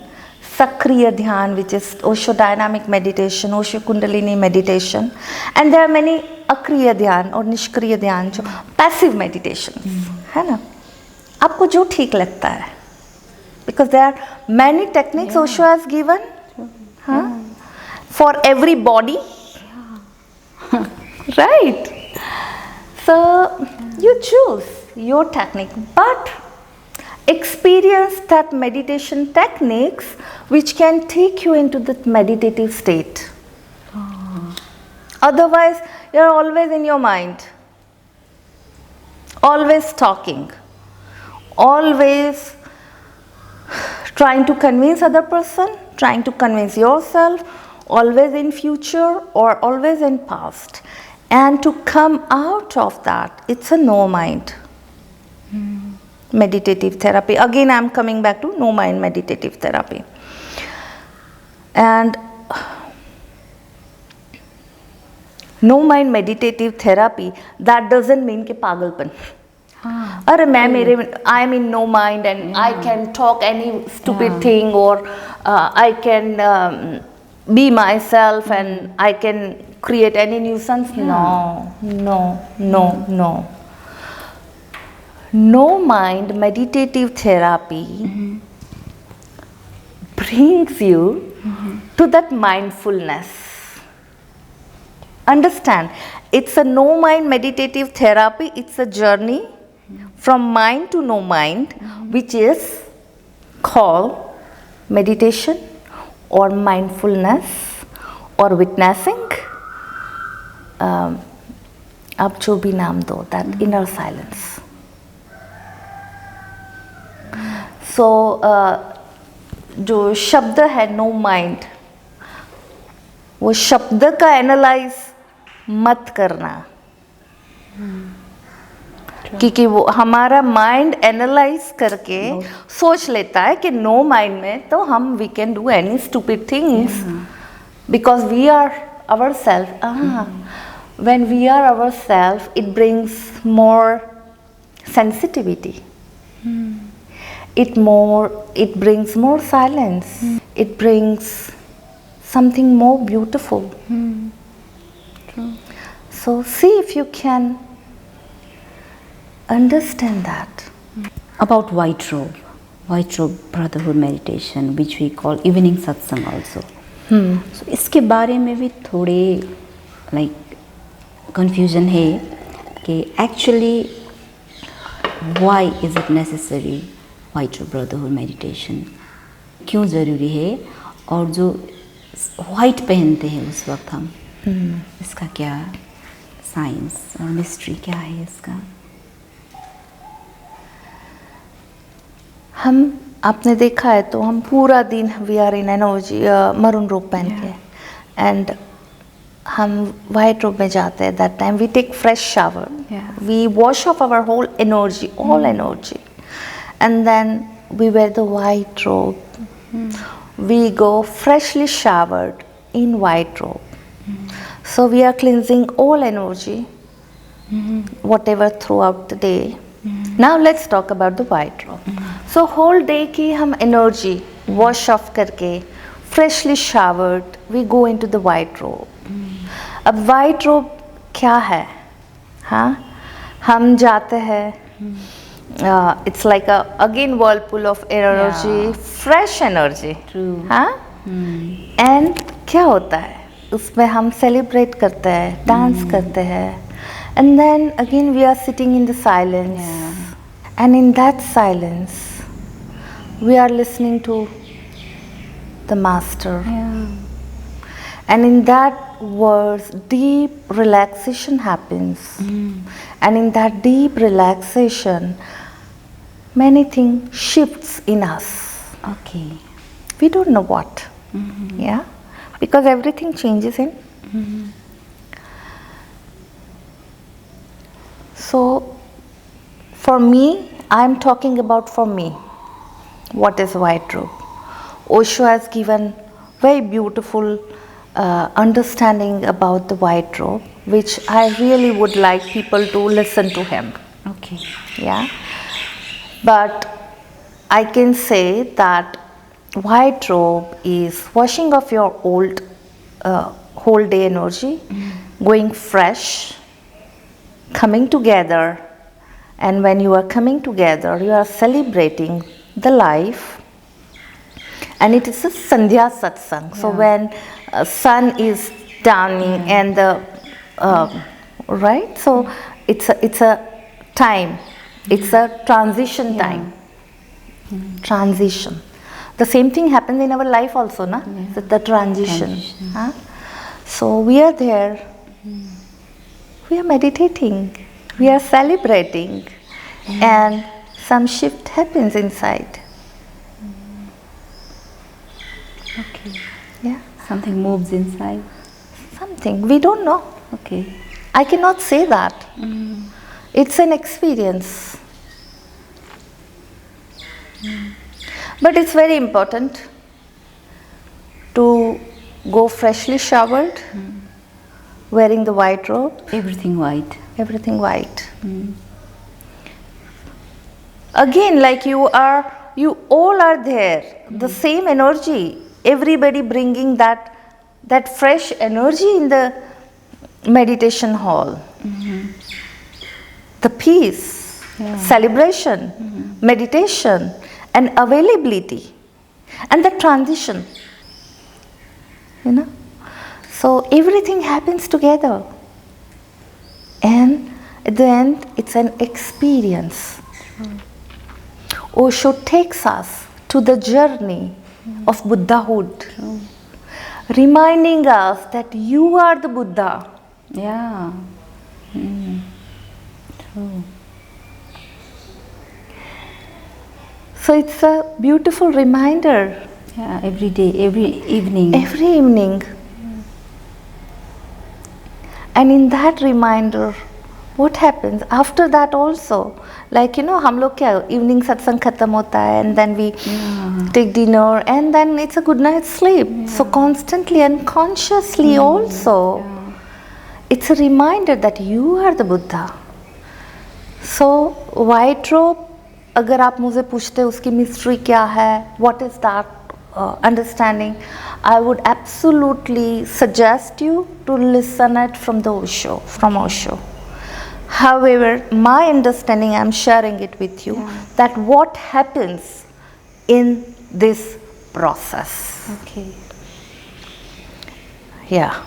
Sakriya Dhyan, which is Osho dynamic meditation, Osho Kundalini meditation, and there are many Akriya Dhyan और निष्क्रिय ध्यान जो passive meditation है ना, आपको जो ठीक लगता है, because there are many techniques Osho has given, for every body, right? So you choose your technique, but experience that meditation techniques which can take you into that meditative state. Otherwise, you're always in your mind, always talking, always trying to convince other person, trying to convince yourself, always in future or always in past. And to come out of that, it's a no mind meditative therapy. Again, I'm coming back to no mind meditative therapy. And no mind meditative therapy, that doesn't mean कि पागलपन. अरे मैं मेरे I am in no mind and I can talk any stupid thing, or I can be myself and I can create any nuisance. No. No mind meditative therapy brings you to that mindfulness. Understand, it's a no mind meditative therapy. It's a journey from mind to no mind, which is called meditation or mindfulness or witnessing. आप जो भी नाम दो, that inner silence. So जो शब्द है no mind, वो शब्द का एनालाइज मत करना, क्योंकि वो हमारा माइंड एनालाइज करके सोच लेता है कि नो माइंड में तो हम we can do any stupid things, because we are our self. When we are ourselves, it brings more sensitivity. It brings more silence. It brings something more beautiful. So see if you can understand that. About white robe brotherhood meditation, which we call evening satsang also. So इसके बारे में भी थोड़े like confusion है कि actually why is it necessary white robe brotherhood meditation, क्यों ज़रूरी है, और जो white पहनते हैं उस वक्त हम, इसका क्या साइंस और मिस्ट्री क्या है इसका? हम आपने देखा है तो हम पूरा दिन we are in energy, maroon robe पहन के, एंड हम वाइट रोब में जाते हैं. That time we take fresh shower, we wash off our whole energy, all energy, and then we wear the white robe. We go freshly showered in white robe. So we are cleansing all energy, whatever throughout the day. Now let's talk about the white robe. So whole day की हम energy wash off करके freshly showered, we go into the white robe. अब white robe क्या है? हाँ, हम जाते हैं. It's like a again whirlpool of energy, fresh energy. True. हाँ? And क्या होता है? उसमें हम celebrate करते हैं, dance करते हैं, and then again we are sitting in the silence, and in that silence we are listening to the master, and in that words deep relaxation happens, and in that deep relaxation many things shifts in us. Okay. We don't know what. Yeah, because everything changes in. So for me, I'm talking about for me, what is white robe. Osho has given very beautiful understanding about the white robe, which I really would like people to listen to him. Okay. Yeah, but I can say that white robe is washing off your old whole day energy, going fresh, coming together, and when you are coming together, you are celebrating the life, and it is a Sandhya Satsang. So when sun is dawning and the right, so it's a time, it's a transition time. Transition. The same thing happens in our life also, na? The transition. Huh? So we are there, we are meditating, we are celebrating, and some shift happens inside. Okay. Yeah, Something moves inside. something we don't know. Okay. I cannot say that. It's an experience. But it's very important to go freshly showered, wearing the white robe, Everything white. everything white. Again, like you all are there, the same energy, everybody bringing that fresh energy in the meditation hall. The peace, celebration, meditation, and availability, and the transition. You know? So everything happens together. And at the end, it's an experience. Osho takes us to the journey of Buddhahood, reminding us that you are the Buddha. Yeah. True. So it's a beautiful reminder Yeah, every day, every evening. every evening. And in that reminder, what happens after that also? Like, you know, हम लोग क्या evening satsang खत्म होता है, and then we take dinner, and then it's a good night's sleep. So constantly and consciously also, it's a reminder that you are the Buddha. So white robe, अगर आप मुझे पूछते उसकी mystery क्या है, what is that understanding, I would absolutely suggest you to listen it from the Osho, from Osho. However, my understanding, I'm sharing it with you, that what happens in this process. Okay. Yeah.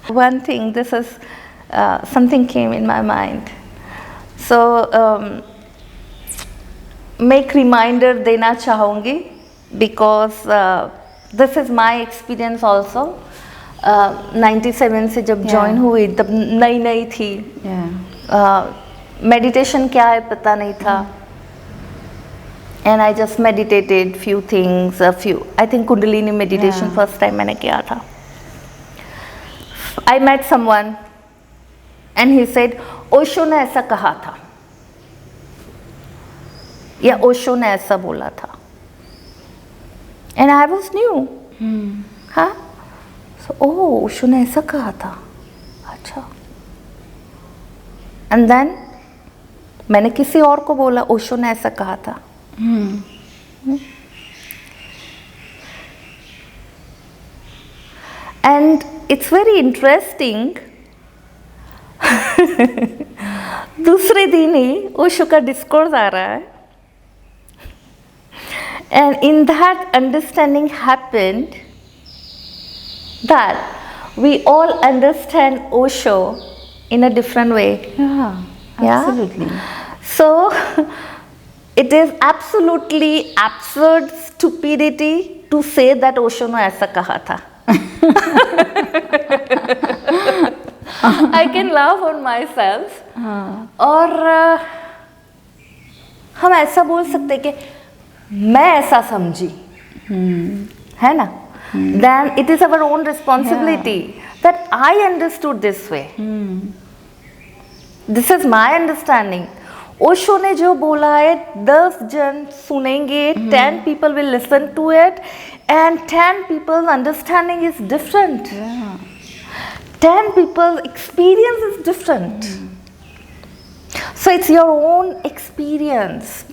One thing, this is something came in my mind. So, मैं एक reminder देना चाहूँगी because this is my experience also. 97 से जब join हुई तब नई नई थी, मेडिटेशन क्या है पता नहीं था, and I just meditated few things, I think Kundalini meditation first time मैंने किया था. I met someone and he said Osho ने ऐसा कहा था या ओशो ने ऐसा बोला था, and I was new. हाँ, so ओशो ने ऐसा कहा था, अच्छा. And then मैंने किसी और को बोला ओशो ने ऐसा कहा था, And it's very interesting. दूसरे दिन ही ओशो का डिस्कोर्स आ रहा है, and in that understanding happened that we all understand Osho in a different way. Yeah, Yeah? absolutely. So it is absolutely absurd stupidity to say that Osho ने ऐसा कहा था. I can laugh on myself. और हम ऐसा बोल सकते कि मैं ऐसा समझी, है ना? Then it is our own responsibility that I understood this way. This is my understanding. Osho ने जो बोला है 10 जन सुनेंगे, 10 people will listen to it, and 10 people's understanding is different. 10 people's experience is different. So it's your own experience.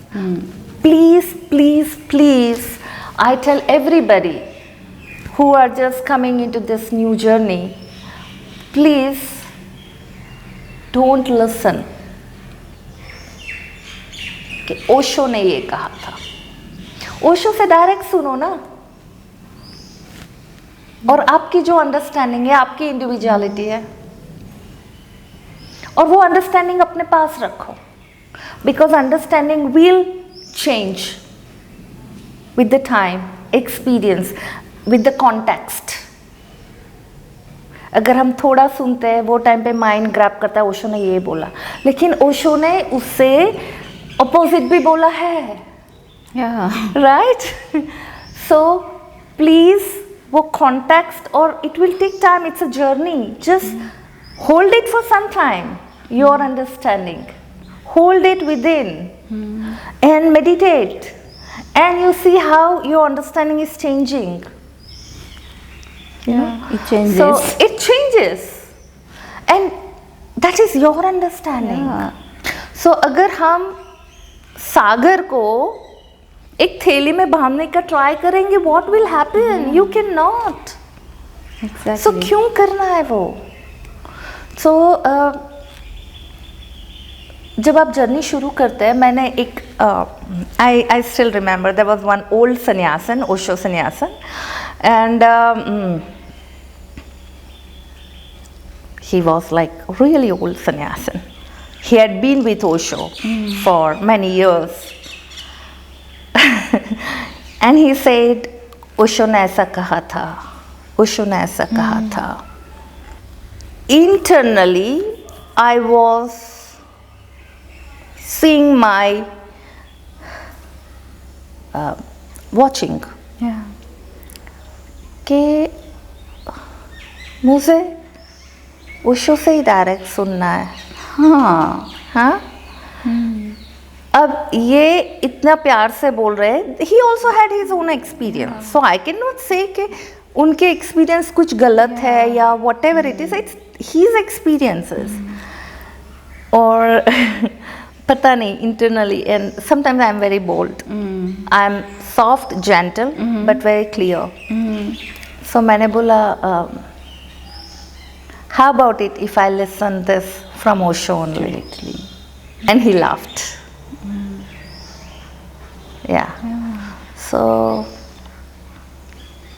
Please, please, please, I tell everybody who are just coming into this new journey, please don't listen कि ओशो ने ये कहा था. ओशो से direct सुनो ना, और आपकी जो अंडरस्टैंडिंग है, आपकी इंडिविजुअलिटी है, और वो अंडरस्टैंडिंग अपने पास रखो, because understanding will change with the time, experience, with the context. अगर हम थोड़ा सुनते हैं, वो टाइम पे माइंड ग्रैब करता है, ओशो ने ये बोला, लेकिन ओशो ने उससे अपोजिट भी बोला है. राइट? सो प्लीज वो कॉन्टेक्स्ट, और it will take time, it's a journey, just hold it for some time, your understanding, hold it within and meditate, and you see how your understanding is changing. It changes. So it changes, and that is your understanding. So अगर हम सागर को एक थैली में बांधने का try करेंगे, what will happen? You cannot. Exactly. So क्यों करना है वो? So जब आप जर्नी शुरू करते हैं, मैंने एक I still remember there was one old sannyasin, Osho sannyasin, and he was like really old sannyasin. He had been with Osho for many years. And he said, Osho ने ऐसा कहा था, Osho ने ऐसा कहा था. Internally, I was seeing my watching कि मुझे ओशो से ही डायरेक्ट सुनना है. हाँ. अब ये इतना प्यार से बोल रहे हैं. He also had his own experience, so I can not say कि उनके एक्सपीरियंस कुछ गलत है या whatever it is, it's his experiences. और पता नहीं, internally, and sometimes I am very bold, I am soft, gentle, but very clear. So मैंने बोला, how about it if I listen this from Osho only? And he laughed. Yeah. So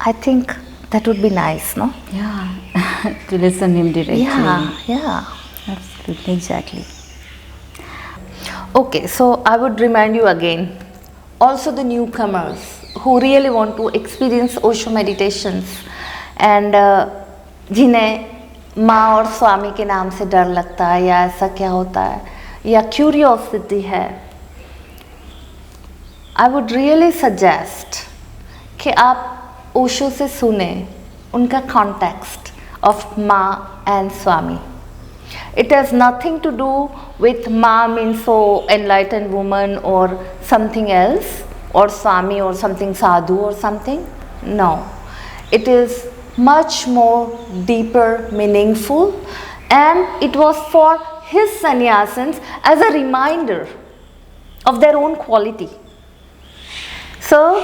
I think that would be nice, no? Yeah. To listen him directly. Yeah. Absolutely, exactly. Okay, so I would remind you again, also the newcomers who really want to experience Osho meditations and जिन्हें माँ और स्वामी के नाम से डर लगता है, या ऐसा क्या होता है, या क्यूरियोसिटी है, आई वुड रियली सजेस्ट कि आप ओशो से सुने उनका कॉन्टेक्स्ट ऑफ माँ and Swami. It has nothing to do with Ma means so enlightened woman or something else, or Swami or something sadhu or something. No, it is much more deeper, meaningful, and it was for his sannyasins as a reminder of their own quality. So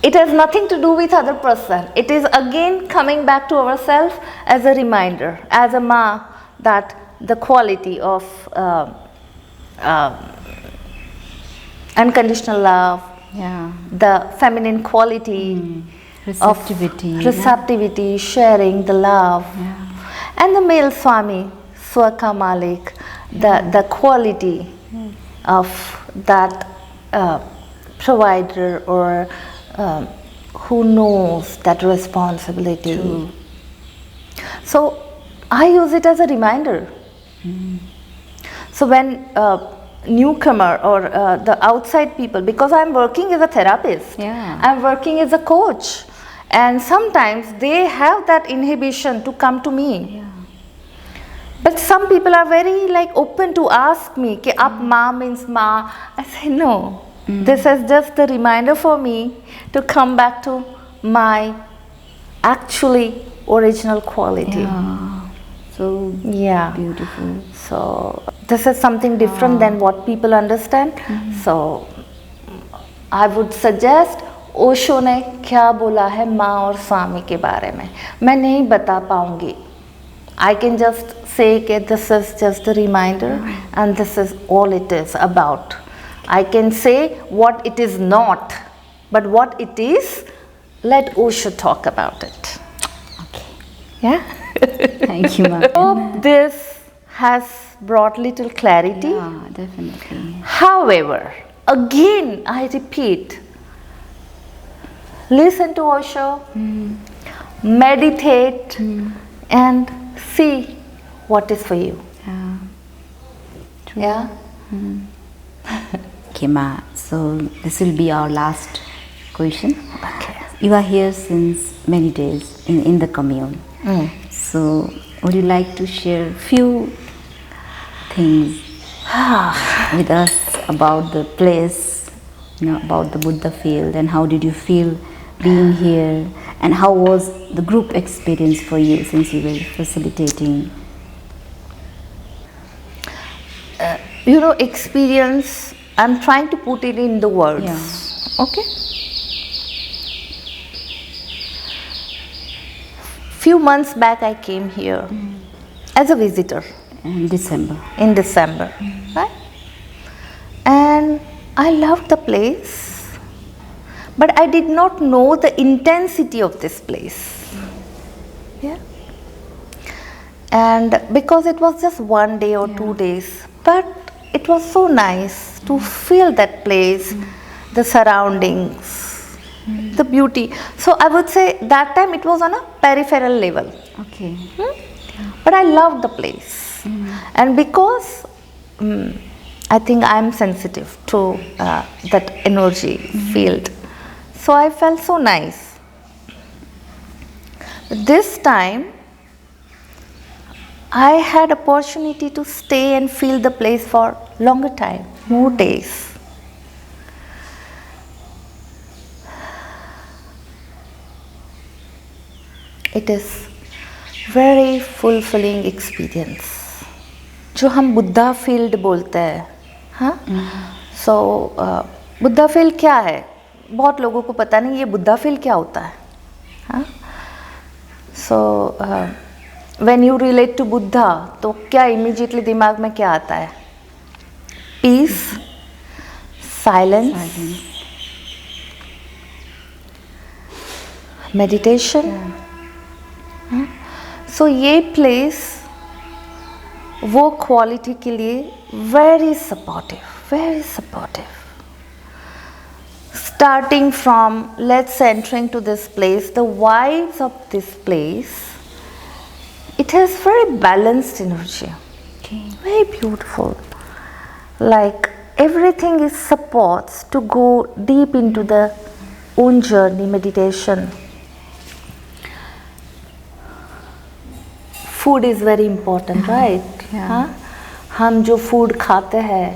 it has nothing to do with other person. It is again coming back to ourselves as a reminder, as a ma, that the quality of unconditional love, Yeah. the feminine quality Receptivity. of receptivity, sharing the love, and the male Swami, Swaka Malik, the quality of that provider or who knows that responsibility. True. So I use it as a reminder. So when newcomer or the outside people, because I'm working as a therapist, Yeah. I'm working as a coach, and sometimes they have that inhibition to come to me. But some people are very like open to ask me, "Ki aap ma means ma?" I say no. This is just the reminder for me to come back to my actually original quality. Yeah. So Yeah. beautiful. So this is something different than what people understand. So I would suggest Osho ने क्या बोला है माँ और स्वामी के बारे में मैं नहीं बता पाऊंगी. I can just say that this is just a reminder and this is all it is about. I can say what it is not, but what it is, let Osho talk about it. Okay. Yeah. Thank you, ma'am. Hope this has brought little clarity. Yeah, definitely. However, again I repeat, listen to Osho, meditate, and see what is for you. Yeah. Yeah. Okay, ma. So this will be our last question. Okay. You are here since many days in the commune. So would you like to share few things with us about the place, about the Buddha field, and how did you feel being here, and how was the group experience for you since you were facilitating? Experience, I'm trying to put it in the words. Yeah. Okay. Few months back I came here as a visitor In December. in December, right? And I loved the place, but I did not know the intensity of this place. Yeah. And because it was just 1 day or 2 days, but it was so nice to feel that place, the surroundings, the beauty. So I would say that time it was on a peripheral level. Okay. But I loved the place. And because I think I am sensitive to that energy field, so I felt so nice. But this time, I had opportunity to stay and feel the place for longer time, more days. It is very fulfilling experience. जो हम Buddha field बोलते हैं, हाँ? So Buddha field क्या है? बहुत लोगों को पता नहीं ये बुद्धा फील्ड क्या होता है, हाँ? So when you relate to Buddha, तो क्या immediately दिमाग में क्या आता है? Peace, silence, meditation. So ये place वो क्वालिटी के लिए very supportive. Starting from let's entering to this place, the vibes of this place, it has very balanced energy, very beautiful. Like everything is supports to go deep into the own journey, meditation. Food is very important, right? Yeah. हाँ? हम जो food खाते हैं,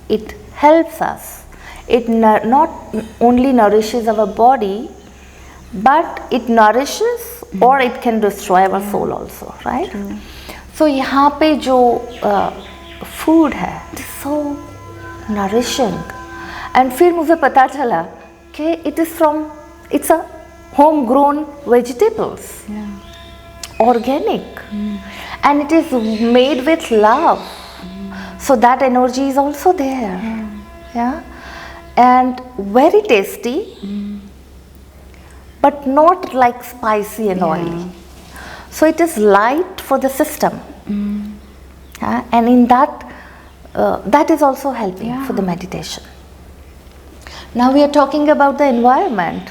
it helps us. It not only nourishes our body, but it nourishes or it can destroy our soul also, right? So यहाँ पे जो food है, it is so nourishing. And फिर मुझे पता चला Okay, it's a homegrown vegetables, organic, and it is made with love. So that energy is also there. Yeah, and very tasty, but not like spicy and oily. So it is light for the system. And in that, that is also helping for the meditation. Now we are talking about the environment.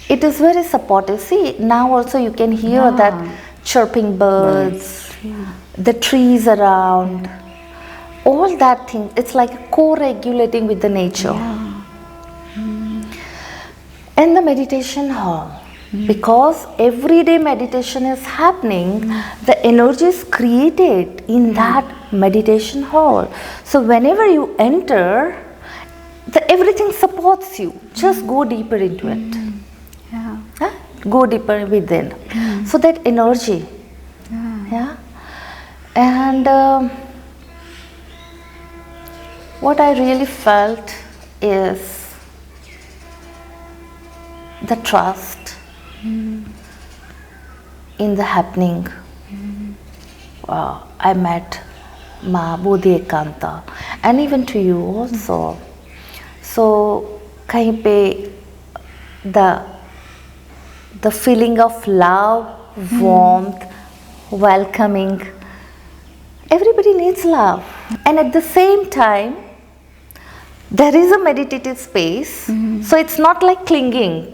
It is very supportive. See, now also you can hear that chirping birds, the trees around, all that thing. It's like co-regulating with the nature. And the meditation hall, because everyday meditation is happening, the energy is created in that meditation hall. So whenever you enter, everything supports you. Just go deeper into it. Go deeper within. So that energy. And what I really felt is the trust in the happening. I met Ma Bodhi Ekanta, and even to you also. So kahin pe the feeling of love, warmth, welcoming. Everybody needs love, and at the same time there is a meditative space. So it's not like clinging.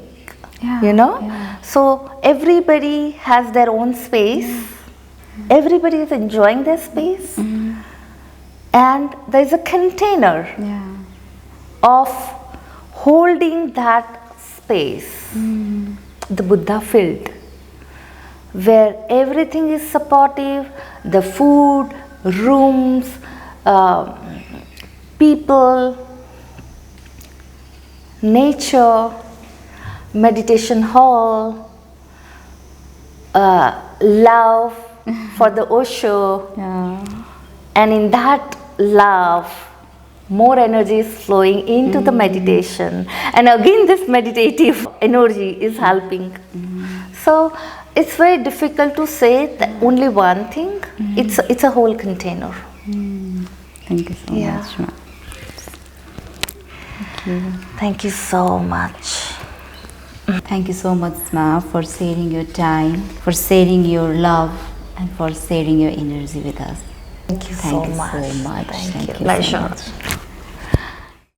So everybody has their own space. Everybody is enjoying their space, and there is a container of holding that space, the Buddha field, where everything is supportive, the food, rooms, people, nature, meditation hall, love for the Osho, and in that love, more energy is flowing into the meditation, and again this meditative energy is helping. So it's very difficult to say that only one thing. It's a whole container. Thank you so much, Ma. Thank you so much. Thank you so much, Ma, for sharing your time, for sharing your love, and for sharing your energy with us. Thank you so much. Thank you so much. Thank you. So Pleasure. much.